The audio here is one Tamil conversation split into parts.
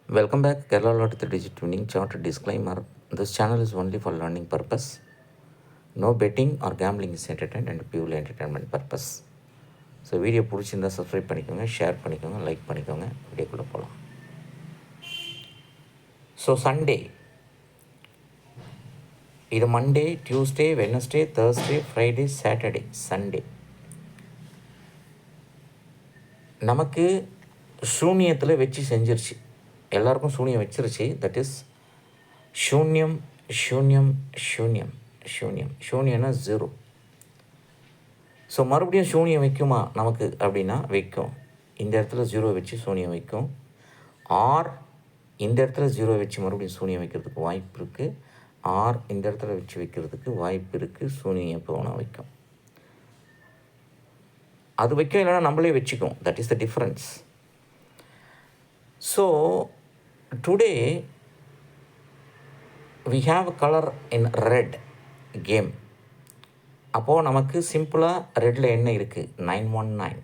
Welcome back, Kerala Lottery Digit Winning Chart. Disclaimer: this channel is only for learning purpose. No betting or gambling is entertained and purely entertainment purpose. So video பிடிச்சிருந்தால் சப்ஸ்கிரைப் பண்ணிக்கோங்க, ஷேர் பண்ணிக்கோங்க, லைக் பண்ணிக்கோங்க. வீடியோக்குள்ளே போகலாம். ஸோ சண்டே, இது Monday, Tuesday, Wednesday, Thursday, Friday, Saturday, Sunday. நமக்கு சூன்யத்தில் வச்சு செஞ்சிருச்சு, எல்லாருக்கும் சூன்யம் வச்சிருச்சு. தட் இஸ் சூன்யம், சூன்யம், சூன்யம், சூன்யம். சூன்யம்னா ஜீரோ. ஸோ மறுபடியும் சூன்யம் வைக்குமா நமக்கு அப்படின்னா வைக்கும். இந்த இடத்துல ஜீரோ வச்சு சூன்யம் வைக்கும். ஆர் இந்த இடத்துல ஜீரோ வச்சு மறுபடியும் சூன்யம் வைக்கிறதுக்கு வாய்ப்பு இருக்குது. ஆர் இந்த இடத்துல வச்சு வைக்கிறதுக்கு வாய்ப்பு இருக்குது. சூன்யம் எப்போ வேணால் வைக்கும். அது வைக்கும், இல்லைனா நம்மளே வச்சுக்கும். That is the difference. So today we have a color in red game. அப்போது நமக்கு சிம்பிளாக ரெட்டில் என்ன இருக்குது? 919.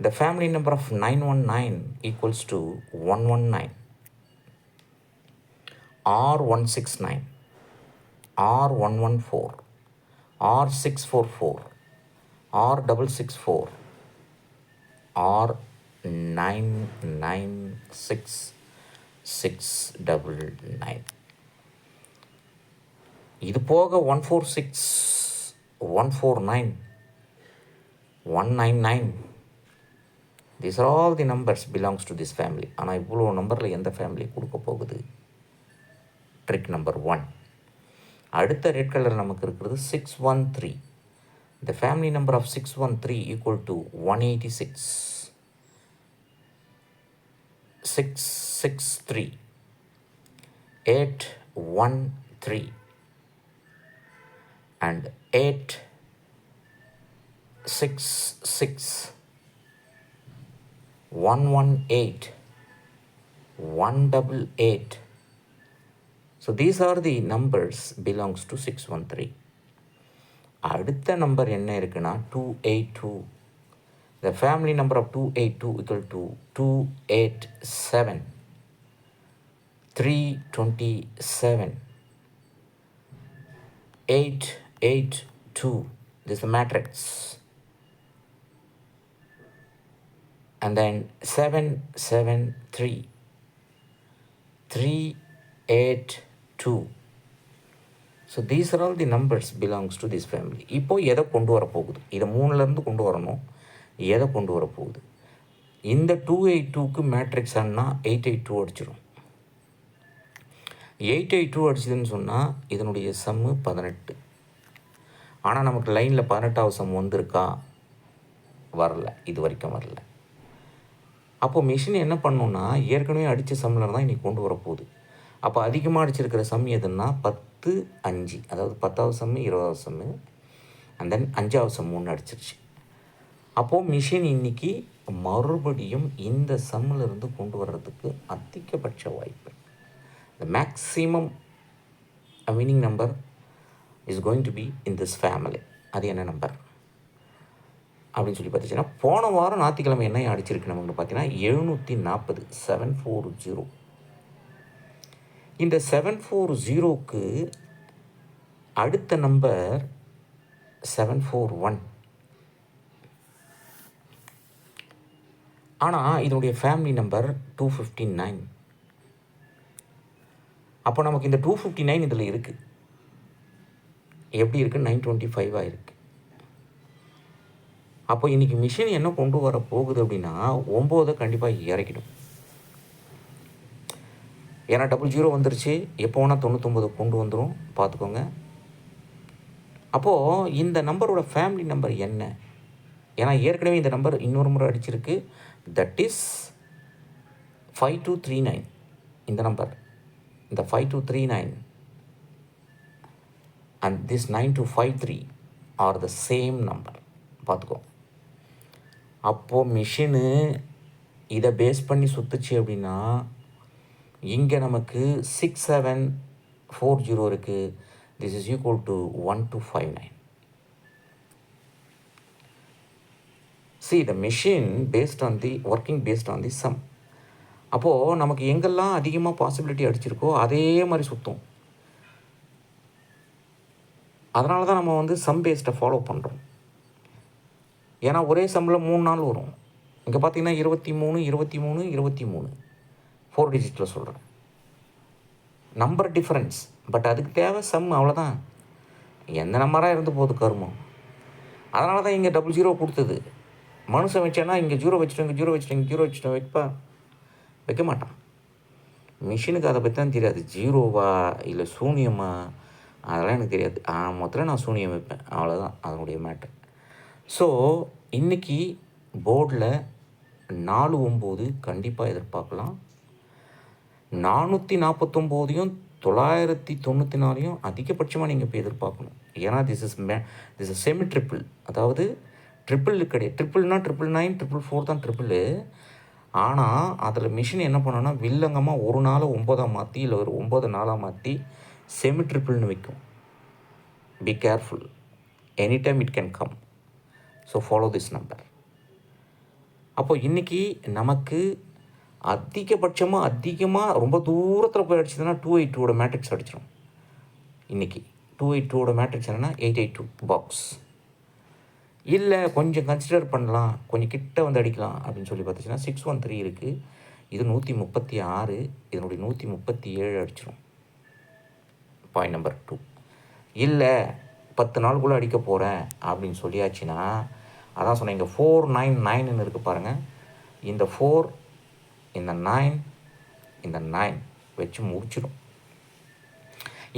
The family number of 919 equals to 119 or 169 or 114 or 644 or 664 or 99669. இது போக 146, 149, 199. These are all the numbers belongs to this family. ஆனால் இவ்வளோ நம்பரில் எந்த ஃபேமிலி கொடுக்க போகுது? Trick number 1. அடுத்த ரெட் கலர் நமக்கு இருக்கிறது 613. The family number of 613 equal to 186. 663 813 and 866 118 188. So these are the numbers belongs to 613. அடுத்த நம்பர் என்ன இருக்குன்னா 282. The family number of 282 equal to 287 327 882. This is the matrix. And then 773 382. So these are all the numbers belongs to this family. இப்போது எதை கொண்டு வர போகுது? இதை 3லேருந்து கொண்டு வரணும். எதை கொண்டு வர போகுது? இந்த 282க்கு மேட்ரிக்ஸ் ஆனா 882 அடிச்சிடும். 882 அடிச்சதுன்னு சொன்னால் இதனுடைய சம்மு 18. ஆனால் நமக்கு லைனில் 18வது சம் வந்திருக்கா? வரல, இது வரைக்கும் வரல. அப்போது மிஷின் என்ன பண்ணணுன்னா ஏற்கனவே அடித்த சம்மில் தான் இன்றைக்கி கொண்டு வரப்போகுது. அப்போ அதிகமாக அடிச்சிருக்கிற சம் எதுன்னா 10, 5. அதாவது 10வது சம்மு, 20வது சம்மு, அண்ட் தென் 5வது சம் 1 அடிச்சிருச்சு. அப்போது மிஷின் இன்றைக்கி மறுபடியும் இந்த சம்மிலிருந்து கொண்டு வர்றதுக்கு அதிகபட்ச வாய்ப்பு. The maximum winning number is going to be in this family. அது என்ன நம்பர் அப்படின்னு சொல்லி பார்த்துச்சுன்னா, போன வாரம் ஞாயிற்றுக்கிழமை என்ன அடிச்சிருக்கு நமக்கு பார்த்தீங்கன்னா 740, 740. இந்த 740க்கு அடுத்த நம்பர் 741. ஆனால் இதனுடைய ஃபேமிலி நம்பர் 259. அப்போ நமக்கு இந்த 259 இதில் இருக்குது. எப்படி இருக்குது? 925 இருக்குது. அப்போ இன்றைக்கி மிஷின் என்ன கொண்டு வர போகுது அப்படின்னா 9 கண்டிப்பாக இறக்கிடும். ஏன்னா 00 வந்துருச்சு. எப்போ வேணால் 99 கொண்டு வந்துடும், பார்த்துக்கோங்க. அப்போது இந்த நம்பரோட ஃபேமிலி நம்பர் என்ன? ஏன்னா ஏற்கனவே இந்த நம்பர் இன்னொரு முறை அடிச்சிருக்கு. That is 5239. இந்த நம்பர், இந்த 5239 and this 9253 are the same number. பார்த்துக்கோ. அப்போது மிஷினு இதை பேஸ் பண்ணி சுற்றுச்சு அப்படின்னா இங்கே நமக்கு 6740 இருக்குது. This is equal to 1259. See, the machine based on the working based on the sum. அப்போது நமக்கு எங்கெல்லாம் அதிகமாக பாசிபிலிட்டி அடிச்சிருக்கோ அதே மாதிரி சுற்றும். அதனால தான் நம்ம வந்து சம் பேஸ்டை ஃபாலோ பண்ணுறோம். ஏன்னா ஒரே சம்மில் 3 நாள் வரும். இங்கே பார்த்தீங்கன்னா 23, 23, 23 4 டிஜிட்டில் சொல்கிறேன். நம்பர் டிஃப்ரென்ஸ், பட் அதுக்கு தேவை சம், அவ்வளோதான். எந்த நம்பராக இருந்து போகுது கருமம். அதனால தான் இங்கே 00 கொடுத்தது. மனுஷன் வச்சேன்னா இங்கே 0 வச்சுட்டோம், இங்கே 0 வச்சுட்டோம், இங்கே 0 வச்சுட்டோம், வைக்க மாட்டான். மிஷினுக்கு அதை பற்றி தான் தெரியாது. 0வா இல்லை சூனியமா அதெல்லாம் எனக்கு தெரியாது. மொத்தத்தில் நான் சூனியம் வைப்பேன், அவ்வளோதான் அதனுடைய மேட்டர். ஸோ இன்றைக்கி போர்டில் 4-9 கண்டிப்பாக எதிர்பார்க்கலாம். 449 994 அதிகபட்சமாக நீங்கள் இப்போ எதிர்பார்க்கணும். ஏன்னா திஸ் இஸ் செமி ட்ரிப்பிள். அதாவது ட்ரிப்பிள் கிடையாது. ட்ரிப்பிள்னால் 999, 444 தான் ட்ரிப்பிள். ஆனால் அதில் மிஷின் என்ன பண்ணோன்னா வில்லங்கமாக ஒரு நாளை 9ஆக மாற்றி இல்லை ஒரு 9 4ஆக மாற்றி செமி ட்ரிப்பிள்னு வைக்கும். Be careful, any time it can come. So follow this number. அப்போது இன்றைக்கி நமக்கு அதிகமாக ரொம்ப தூரத்தில் போய் அடிச்சதுன்னா 282 மேட்ரிக்ஸ் அடிச்சிடும். இன்றைக்கி 282 மேட்ரிக்ஸ் என்னென்னா 882 பாக்ஸ். இல்லை கொஞ்சம் கன்சிடர் பண்ணலாம், கொஞ்சம் கிட்ட வந்து அடிக்கலாம் அப்படின்னு சொல்லி பார்த்துச்சுன்னா 613 இருக்குது. இது 136, இதனுடைய 137 அடிச்சிடும். Point number 2. இல்லை 10 நாளுக்குள்ளே அடிக்க போகிறேன் அப்படின்னு சொல்லியாச்சுன்னா அதான் சொன்னேன், இங்கே 499 இருக்குது பாருங்கள். இந்த 4, இந்த 9, இந்த 9 வச்சு முடிச்சிடும்.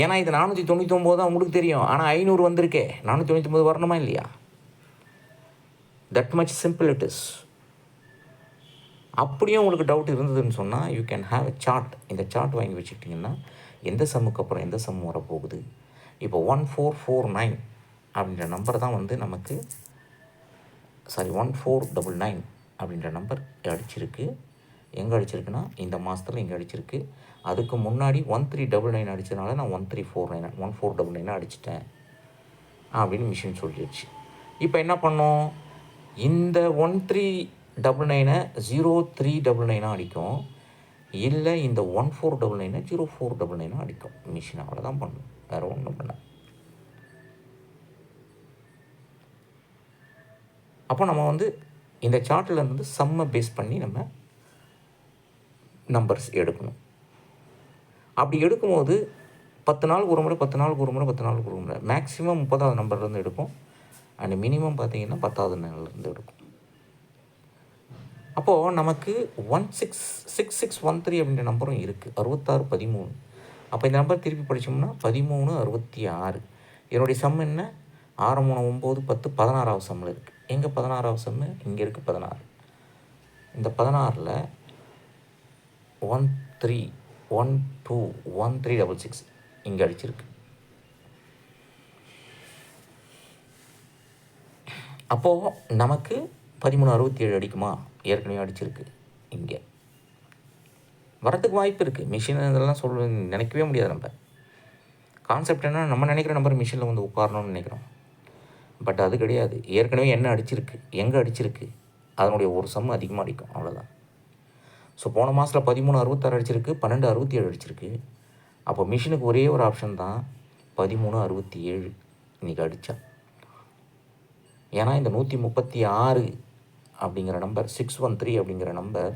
ஏன்னா இது 499 தான் உங்களுக்கு தெரியும். ஆனால் 500 வந்திருக்கே, 499 வரணுமா இல்லையா? That much simple it is. அப்படியே உங்களுக்கு டவுட் இருந்ததுன்னு சொன்னால் you can have a chart. இந்த சார்ட் வாங்கி வச்சுக்கிட்டிங்கன்னா எந்த சம்முக்கு அப்புறம் எந்த சம் வரப்போகுது. இப்போ 1449 அப்படின்ற நம்பர் தான் வந்து நமக்கு 1499 அப்படின்ற நம்பர் அடிச்சிருக்கு. எங்கே அடிச்சிருக்குன்னா இந்த மாதத்தில் இங்கே அடிச்சிருக்கு. அதுக்கு முன்னாடி 1399 அடித்ததுனால நான் 1499 அடிச்சிட்டேன் அப்படின்னு மிஷின் சொல்லிடுச்சு. இப்போ என்ன பண்ணோம், இந்த 1399 0399 அடிக்கும், இல்லை இந்த 1499 0499 அடிக்கும் மிஷின். அவ்வளோதான் பண்ணும், வேறு ஒன்றும் பண்ண. அப்போ நம்ம வந்து இந்த சார்ட்டில் இருந்து சம்மை பேஸ் பண்ணி நம்ம நம்பர்ஸ் எடுக்கணும். அப்படி எடுக்கும்போது 10 நாளுக்கு ஒரு முறை, 10 நாளுக்கு ஒரு முறை, 10 நாளுக்கு ஒரு முறை, மேக்ஸிமம் 30வது நம்பர்லேருந்து எடுக்கும். அண்ட் மினிமம் பார்த்திங்கன்னா 10வது நாள்லேருந்து எடுக்கும். அப்போது நமக்கு 166613 அப்படின்ற நம்பரும் இருக்குது, 6613. அப்போ இந்த நம்பர் திருப்பி படித்தோம்னா 1366. என்னுடைய சம் என்ன, 6 3 9 10 16வது சம்மில் இருக்குது. எங்கே 16வது சம்மு, இங்கே இருக்குது 16. இந்த 16ல் 13121366 இங்கே அடிச்சிருக்கு. அப்போது நமக்கு 1367 அடிக்குமா, ஏற்கனவே அடிச்சிருக்கு. இங்கே வரத்துக்கு வாய்ப்பு இருக்குது. மிஷின் இதெல்லாம் நினைக்கவே முடியாது. நம்ம கான்செப்ட் என்ன, நம்ம நினைக்கிற நம்பர் மிஷினில் வந்து உட்காரணும்னு நினைக்கிறோம். பட் அது கிடையாது. ஏற்கனவே என்ன அடிச்சிருக்கு, எங்கே அடிச்சிருக்கு, அதனுடைய ஒரு சம் அதிகமாக அடிக்கும், அவ்வளோதான். ஸோ போன மாதத்தில் 1366 அடிச்சிருக்கு, 1267 அடிச்சிருக்கு. அப்போ மிஷினுக்கு ஒரே ஒரு ஆப்ஷன் தான் 1367 இன்றைக்கி அடித்தா. ஏன்னா இந்த 136 அப்படிங்கிற நம்பர், 613 அப்படிங்கிற நம்பர்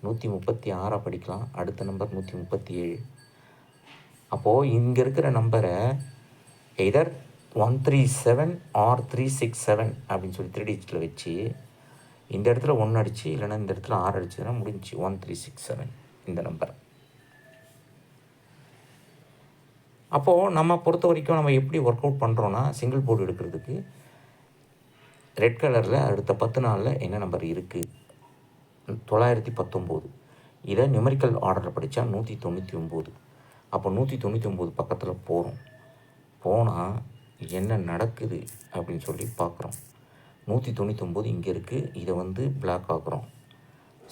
136 படிக்கலாம். அடுத்த நம்பர் 137. அப்போது இங்கே இருக்கிற நம்பரை எதர் 137 ஆர் 367 அப்படின்னு சொல்லி 3 டிஜிட்டில் வச்சு இந்த இடத்துல 1 அடிச்சு, இல்லைன்னா இந்த இடத்துல 6 அடிச்சதுன்னா முடிஞ்சு 1367 இந்த நம்பர். அப்போது நம்ம பொறுத்த வரைக்கும் நம்ம எப்படி ஒர்க் அவுட் பண்ணுறோன்னா, சிங்கிள் போர்டு எடுக்கிறதுக்கு ரெட் கலரில் அடுத்த 10 நாளில் என்ன நம்பர் இருக்குது, 919. இதை நியூமெரிக்கல் ஆர்டரில் படித்தா 199. அப்போ 199 பக்கத்தில் போனால் என்ன நடக்குது அப்படின்னு சொல்லி பார்க்குறோம். 199 இங்கே இருக்குது, இதை வந்து பிளாக் ஆக்குறோம்.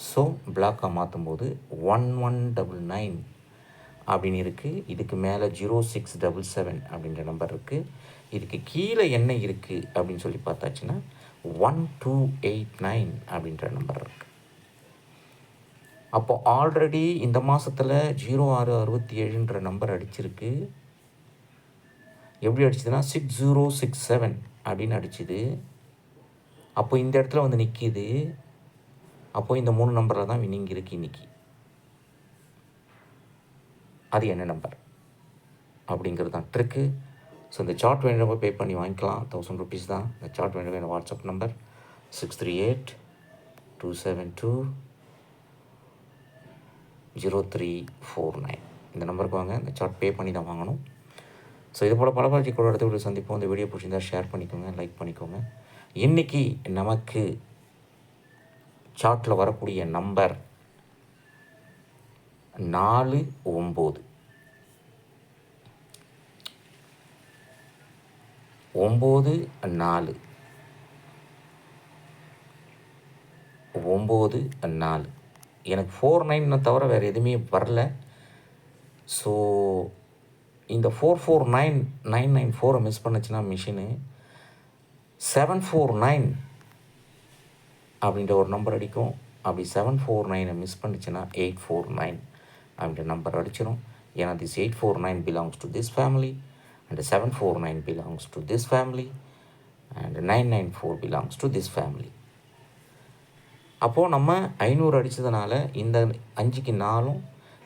ஸோ பிளாக்காக மாற்றும் போது 1199 அப்படின்னு இருக்குது. இதுக்கு மேலே 0677 அப்படின்ற நம்பர் இருக்குது. இதுக்கு கீழே என்ன இருக்குது அப்படின்னு சொல்லி பார்த்தாச்சுன்னா 1289 அப்படின்ற நம்பர் இருக்குது. அப்போ ஆல்ரெடி இந்த மாதத்தில் 0667 நம்பர் அடிச்சிருக்கு. எப்படி அடிச்சதுன்னா 6067 அப்படின்னு அடிச்சுது. அப்போ இந்த இடத்துல வந்து நிற்கிது. அப்போது இந்த 3 நம்பரில் தான் வின்னிங் இருக்குது இன்றைக்கி. அது என்ன நம்பர் அப்படிங்கிறது தான் ட்ரிக்கு. ஸோ இந்த சார்ட் வேணுறப்ப பே பண்ணி வாங்கிக்கலாம். 1000 rupees தான். இந்த சார்ட் வேணுற வாட்ஸ்அப் நம்பர் 638-272-0349. இந்த நம்பருக்கு வாங்க. இந்த சார்ட் பே பண்ணி தான் வாங்கணும். ஸோ இது போல் பல கூட அடுத்த வீடியோ சந்திப்போம். இந்த வீடியோ பிடிச்சிருந்தால் ஷேர் பண்ணிக்கோங்க, லைக் பண்ணிக்கோங்க. இன்றைக்கி நமக்கு சார்ட்டில் வரக்கூடிய நம்பர் 4 9 9 4 9 4. எனக்கு 49 தவிர வேறு எதுவுமே வரல. ஸோ இந்த 449994 மிஸ் பண்ணுச்சுன்னா மிஷினு 749 அப்படின்ற ஒரு நம்பர் அடிக்கும். அப்படி 749 மிஸ் பண்ணிச்சுன்னா 849 அப்படின்ற நம்பர் அடிச்சிடும். ஏன்னா this 849 belongs to this family and 749 belongs to this family and 994 belongs to this family. அப்போது நம்ம 500 அடித்ததுனால இந்த 5க்கு 4ம்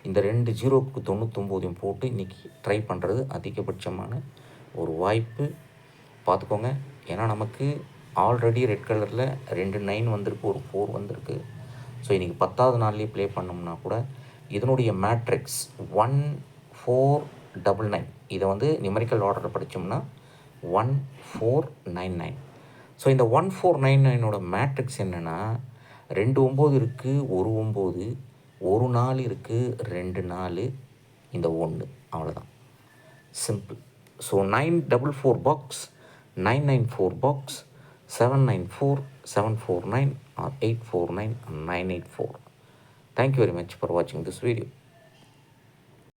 இந்த 2 0க்கு 99 போட்டு இன்றைக்கி ட்ரை பண்ணுறது அதிகபட்சமான ஒரு வாய்ப்பு. பார்த்துக்கோங்க. ஏன்னா நமக்கு ஆல்ரெடி ரெட் கலரில் 2 9 வந்திருக்கு, ஒரு 4 வந்திருக்கு. ஸோ இன்றைக்கி 10வது நாள்லேயே ப்ளே பண்ணோம்னா கூட இதனுடைய மேட்ரிக்ஸ் 1499. இதை வந்து நியூமெரிக்கல் ஆர்டரில் படித்தோம்னா 1499. ஸோ இந்த 1499ஓட மேட்ரிக்ஸ் என்னென்னா 2 9 இருக்குது, ஒரு 9, ஒரு 4 இருக்குது, 2 4, இந்த 1, அவ்வளோதான். Simple. So 944 box, 994 box, 794, 749 or 849 and 984. Thank you very much for watching this video.